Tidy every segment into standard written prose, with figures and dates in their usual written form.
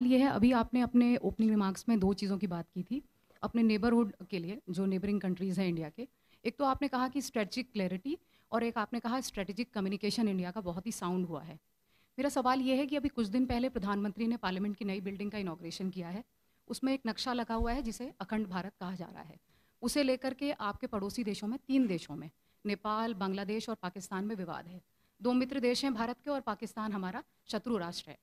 ये है, अभी आपने अपने ओपनिंग रिमार्क्स में 2 चीज़ों की बात की थी, अपने नेबरहुड के लिए, जो नेबरिंग कंट्रीज़ हैं इंडिया के। एक तो आपने कहा कि स्ट्रैटेजिक क्लैरिटी और एक आपने कहा स्ट्रैटेजिक कम्युनिकेशन इंडिया का बहुत ही साउंड हुआ है। मेरा सवाल ये है कि अभी कुछ दिन पहले प्रधानमंत्री ने पार्लियामेंट की नई बिल्डिंग का इनॉग्रेशन किया है। उसमें एक नक्शा लगा हुआ है जिसे अखंड भारत कहा जा रहा है। उसे लेकर के आपके पड़ोसी देशों में 3 देशों में, नेपाल, बांग्लादेश और पाकिस्तान में विवाद है। 2 मित्र देश हैं भारत के और पाकिस्तान हमारा शत्रु राष्ट्र है।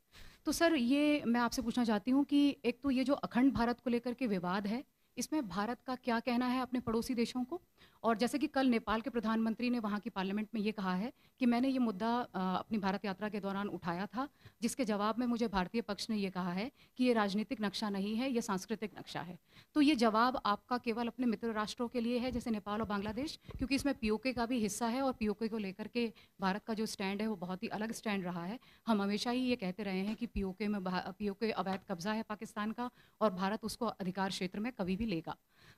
तो सर, ये मैं आपसे पूछना चाहती हूँ कि एक तो ये जो अखंड भारत को लेकर के विवाद है, इसमें भारत का क्या कहना है अपने पड़ोसी देशों को? और जैसे कि कल नेपाल के प्रधानमंत्री ने वहाँ की पार्लियामेंट में ये कहा है कि मैंने ये मुद्दा अपनी भारत यात्रा के दौरान उठाया था, जिसके जवाब में मुझे भारतीय पक्ष ने ये कहा है कि ये राजनीतिक नक्शा नहीं है, ये सांस्कृतिक नक्शा है। तो ये जवाब आपका केवल अपने मित्र राष्ट्रों के लिए है, जैसे नेपाल और बांग्लादेश? क्योंकि इसमें पीओके का भी हिस्सा है और पीओके को लेकर के भारत का जो स्टैंड है वो बहुत ही अलग स्टैंड रहा है। हम हमेशा ही ये कहते रहे हैं कि पीओके अवैध कब्जा है पाकिस्तान का और भारत उसको अधिकार क्षेत्र में कभी भी लेगा।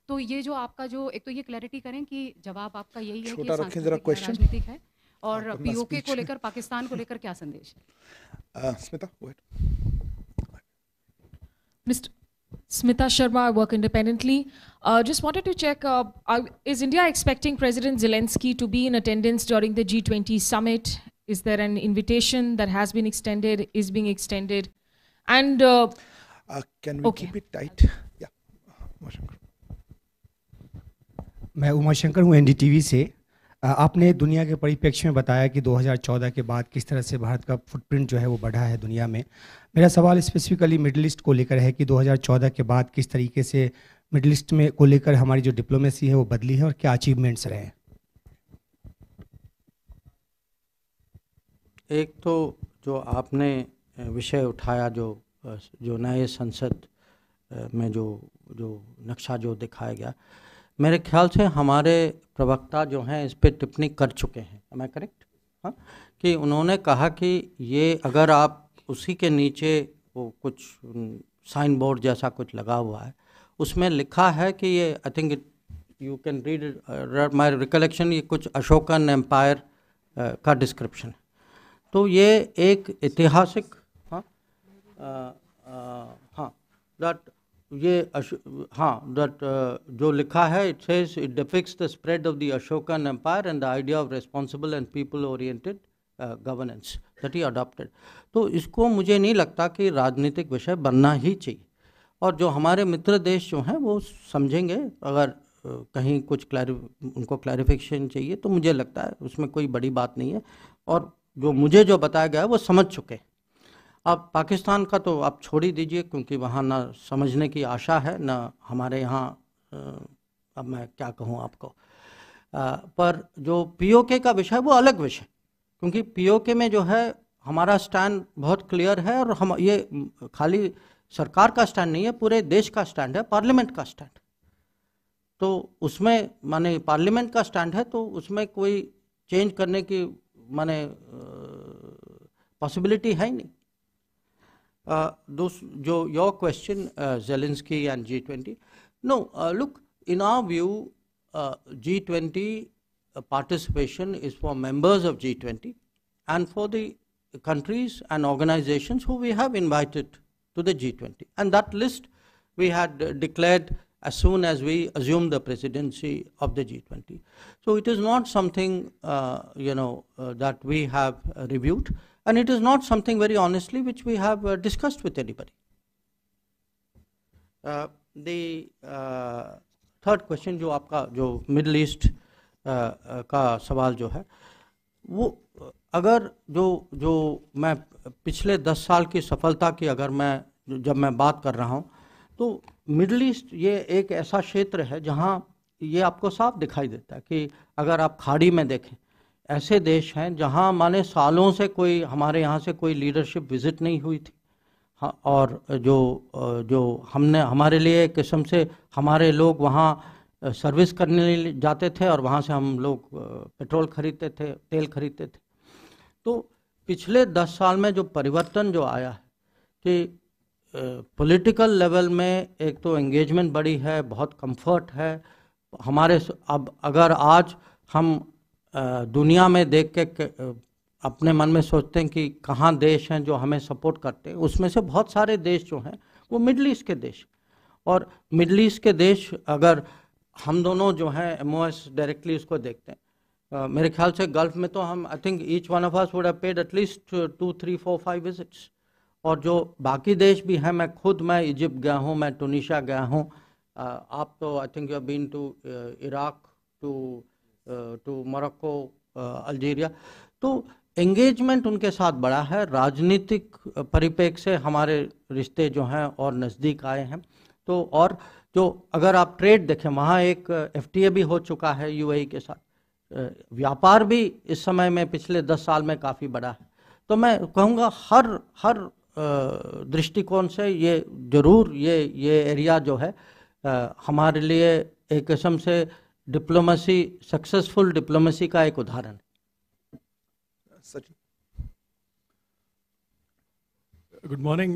तो ये जो आपका जो एक तो ये क्लैरिटी करें कि जवाब आपका यही है कि ये छोटा रखें जरा सांस्कृतिक या क्वेश्चन राजनीतिक है, और अपना पीओके को स्पीच। लेकर पाकिस्तान को लेकर क्या संदेश है? Smita, go ahead. Mr. Smita Sharma, I work independently. Just wanted to check, is India expecting President Zelensky to be in attendance during the G20 summit? Is there an invitation that has been extended, is being extended? And Can we okay. keep it tight? Yeah. Umashankar. मैं उमाशंकर हूँ NDTV से। आपने दुनिया के परिप्रेक्ष्य में बताया कि 2014 के बाद किस तरह से भारत का फुटप्रिंट जो है वो बढ़ा है दुनिया में। मेरा सवाल स्पेसिफिकली मिडिल ईस्ट को लेकर है कि 2014 के बाद किस तरीके से मिडिल ईस्ट में को लेकर हमारी जो डिप्लोमेसी है वो बदली है और क्या अचीवमेंट्स रहे हैं। एक तो जो आपने विषय उठाया, जो नए संसद में जो नक्शा जो दिखाया गया, मेरे ख्याल से हमारे प्रवक्ता जो हैं इस पे टिप्पणी कर चुके हैं। Am I correct? हाँ, कि उन्होंने कहा कि ये अगर आप उसी के नीचे वो कुछ साइन बोर्ड जैसा कुछ लगा हुआ है, उसमें लिखा है कि ये आई think you can read my recollection, ये कुछ अशोकन एम्पायर का डिस्क्रिप्शन है। तो ये एक ऐतिहासिक जो लिखा है, it says it depicts the spread of the Ashokan empire and the idea of responsible and people oriented governance that he adopted. तो इसको मुझे नहीं लगता कि राजनीतिक विषय बनना ही चाहिए, और जो हमारे मित्र देश जो हैं वो समझेंगे। अगर कहीं कुछ उनको क्लैरिफिकेशन चाहिए तो मुझे लगता है उसमें कोई बड़ी बात नहीं है, और जो मुझे जो बताया गया है वो समझ चुके। अब पाकिस्तान का तो आप छोड़ ही दीजिए, क्योंकि वहाँ ना समझने की आशा है ना हमारे यहाँ। अब मैं क्या कहूँ आपको, पर जो पीओके का विषय वो अलग विषय, क्योंकि पीओके में जो है हमारा स्टैंड बहुत क्लियर है, और हम ये खाली सरकार का स्टैंड नहीं है, पूरे देश का स्टैंड है, पार्लियामेंट का स्टैंड। तो उसमें माने पार्लियामेंट का स्टैंड है, तो उसमें कोई चेंज करने की माने पॉसिबिलिटी है ही नहीं। जो your question Zelensky and G20, no, look, in our view, G20 participation is for members of G20 and for the countries and organizations who we have invited to the G20, and that list we had declared as soon as we assumed the presidency of the G20. So it is not something that we have reviewed, and it is not something, very honestly, which we have discussed with anybody. The third question जो आपका जो middle east का सवाल जो है, वो अगर जो मैं पिछले 10 साल की सफलता की अगर जब मैं बात कर रहा हूँ, तो मिडल ईस्ट ये एक ऐसा क्षेत्र है जहाँ ये आपको साफ दिखाई देता है कि अगर आप खाड़ी में देखें, ऐसे देश हैं जहाँ माने सालों से कोई हमारे यहाँ से कोई लीडरशिप विजिट नहीं हुई थी। हाँ, और जो हमने हमारे लिए एक किस्म से हमारे लोग वहाँ सर्विस करने जाते थे, और वहाँ से हम लोग पेट्रोल खरीदते थे, तेल खरीदते थे। तो पिछले 10 साल में जो परिवर्तन जो आया है कि पॉलिटिकल लेवल में एक तो एंगेजमेंट बढ़ी है, बहुत कंफर्ट है हमारे। अब अगर आज हम दुनिया में देख के अपने मन में सोचते हैं कि कहाँ देश हैं जो हमें सपोर्ट करते हैं, उसमें से बहुत सारे देश जो हैं वो मिडल ईस्ट के देश, और मिडल ईस्ट के देश अगर हम दोनों जो हैं MOS डायरेक्टली उसको देखते हैं, मेरे ख्याल से गल्फ में तो हम I think each one of us would have paid at least 2, 3, 4, 5 visits, और जो बाकी देश भी हैं, मैं इजिप्ट गया हूँ, मैं टूनिशिया गया हूँ, आप तो I think you have been to Iraq, to Morocco, Algeria, तो एंगेजमेंट उनके साथ बढ़ा है, राजनीतिक परिप्रेक्ष्य से हमारे रिश्ते जो हैं और नज़दीक आए हैं। तो और जो अगर आप ट्रेड देखें, वहाँ एक FTA भी हो चुका है UAE के साथ, व्यापार भी इस समय में पिछले 10 साल में काफ़ी बढ़ा है। तो मैं कहूँगा हर दृष्टिकोण से ये जरूर ये एरिया जो है हमारे लिए एक किस्म से डिप्लोमेसी, सक्सेसफुल डिप्लोमेसी का एक उदाहरण है। Sachin. Good morning.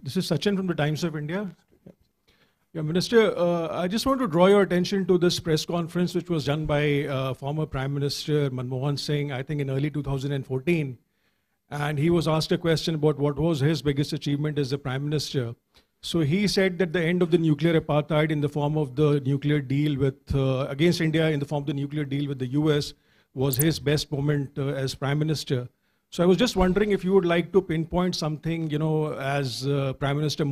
This is Sachin from the Times of India. Yeah, Minister, I just want to draw your attention to this press conference which was done by former Prime Minister Manmohan Singh, I think in early 2014. And he was asked a question about what was his biggest achievement as the Prime Minister. So he said that the end of the nuclear apartheid in the form of the nuclear deal with, against India in the form of the nuclear deal with the US was his best moment as Prime Minister. So I was just wondering if you would like to pinpoint something, you know, as Prime Minister